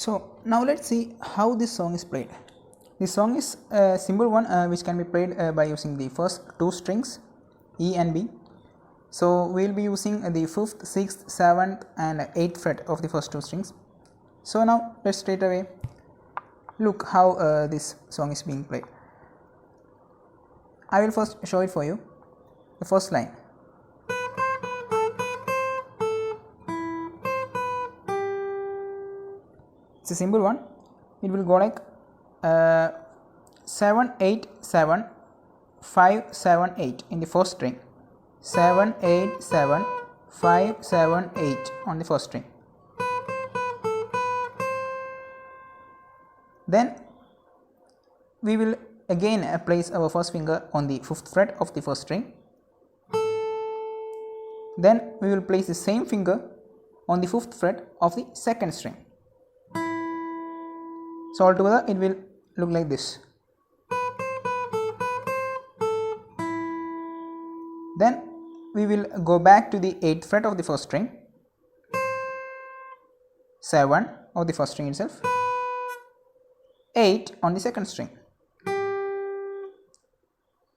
So now let's see how this song is played. This song is a simple one which can be played by using the first two strings E and B. So we will be using the 5th, 6th, 7th and 8th fret of the first two strings. So now let's straight away look how this song is being played. I will first show it for you. The first line. It's a simple one. It will go like 7 8 7 5 7 8 in the first string. 7 8 7 5 7 8 on the first string. Then we will again place our first finger on the 5th fret of the first string. Then we will place the same finger on the 5th fret of the second string. So altogether it will look like this. Then we will go back to the 8th fret of the first string, 7 of the first string itself, 8 on the second string.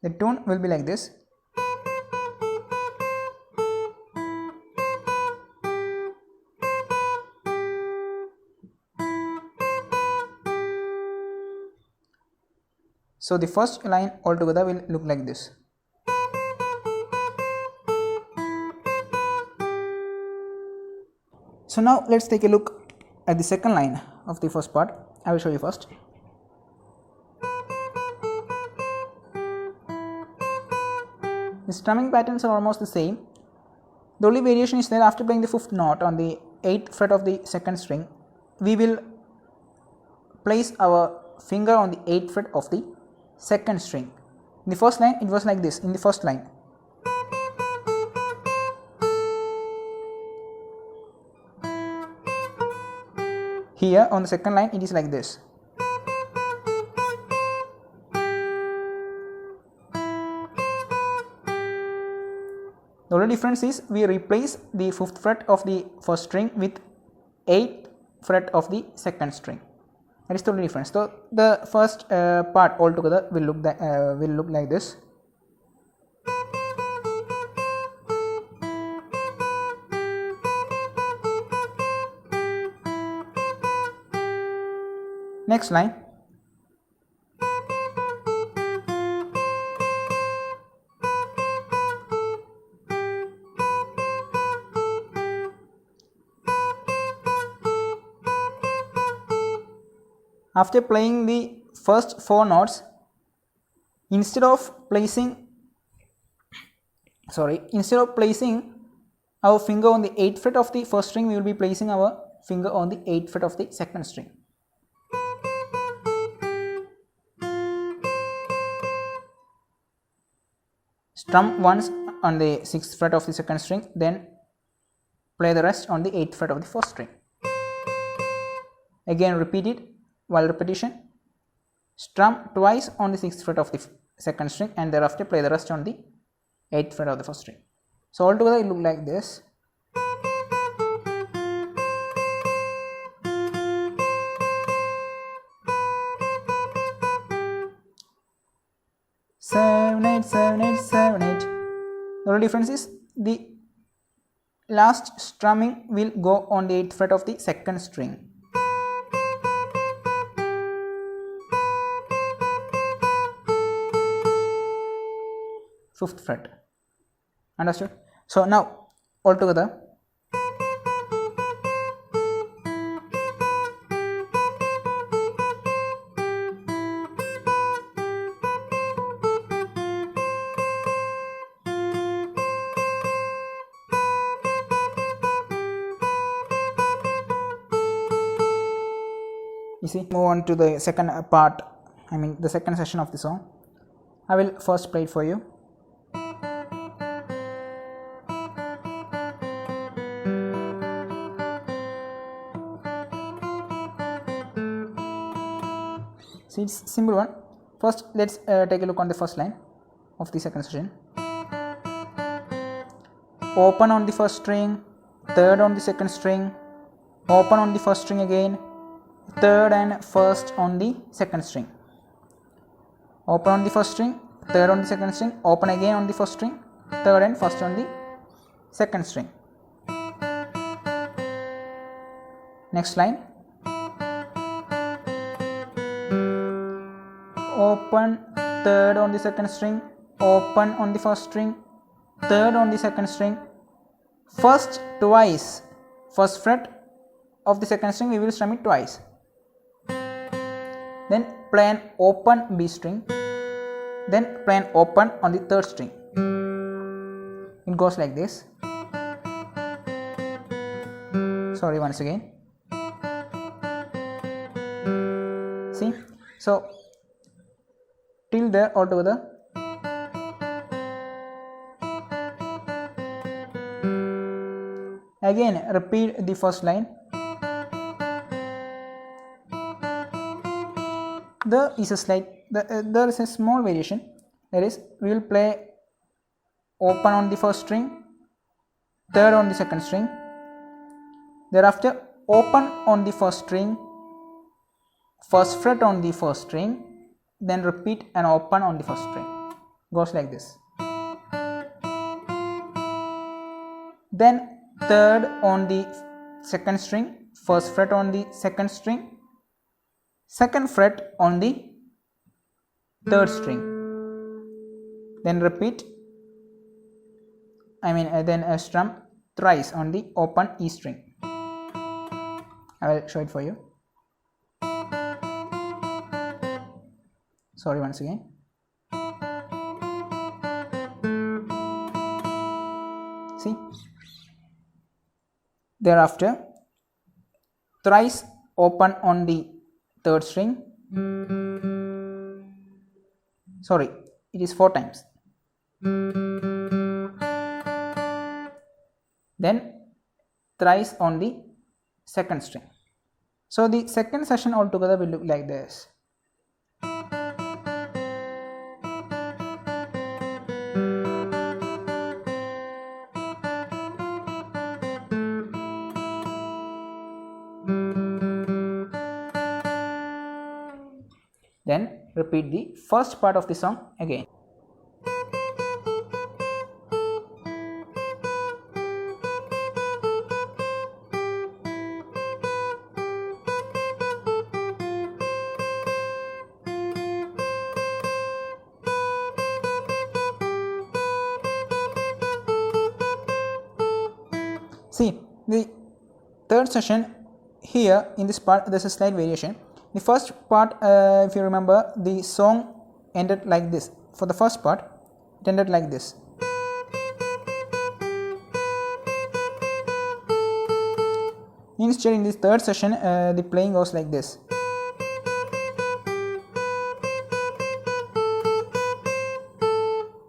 The tune will be like this. So the first line altogether will look like this. So now let's take a look at the second line of the first part. I will show you first. The strumming patterns are almost the same. The only variation is that after playing the 5th note on the 8th fret of the second string, we will place our finger on the 8th fret of the second string. In the first line it was like this. In the first line, here on the second line it is like this. The only difference is we replace the 5th fret of the first string with 8th fret of the second string. That is the only difference. So the first part altogether will look like this. Next line. After playing the first 4 notes, instead of placing our finger on the 8th fret of the first string, we will be placing our finger on the 8th fret of the second string. Strum once on the 6th fret of the second string, then play the rest on the 8th fret of the first string. Again repeat it. While repetition, strum twice on the 6th fret of the second string and thereafter play the rest on the 8th fret of the first string. So altogether it look like this. Seven, 8, 7, 8, 7, 8. The only difference is the last strumming will go on the 8th fret of the second string. Fifth fret. Understood? So now altogether you see, move on to the second part, the second session of the song. I will first play it for you. See, it's simple one. First let's take a look on the first line of the second section. Open on the first string, third on the second string, open on the first string again, third and first on the second string. Open on the first string, third on the second string, open again on the first string, third and first on the second string. Next line. Open, third on the second string, open on the first string, third on the second string, first twice, first fret of the second string we will strum it twice. Then play an open B string, then play an open on the third string. It goes like this. Sorry, once again. See, so till there all together. Again repeat the first line. There is a small variation. That is, we will play open on the first string, third on the second string. Thereafter open on the first string, first fret on the first string, then repeat and open on the first string. Goes like this. Then third on the second string, first fret on the second string, second fret on the third string, then repeat, then strum thrice on the open E string. I will show it for you. Sorry, once again. See, thereafter thrice open on the third string. Sorry, it is 4 times. Then thrice on the second string. So the second session altogether will look like this. Then repeat the first part of the song again. See, the third session here in this part there is a slight variation. The first part, if you remember, the song ended like this. For the first part, it ended like this. Instead, in this third session, the playing goes like this.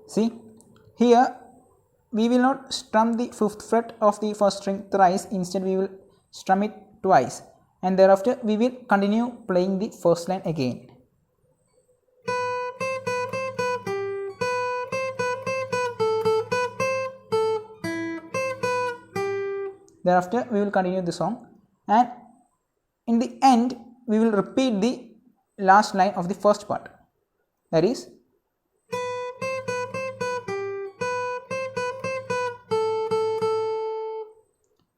See, here we will not strum the 5th fret of the first string thrice. Instead, we will strum it twice. And thereafter we will continue playing the first line again. Thereafter we will continue the song, and in the end we will repeat the last line of the first part. That is,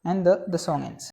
and the song ends.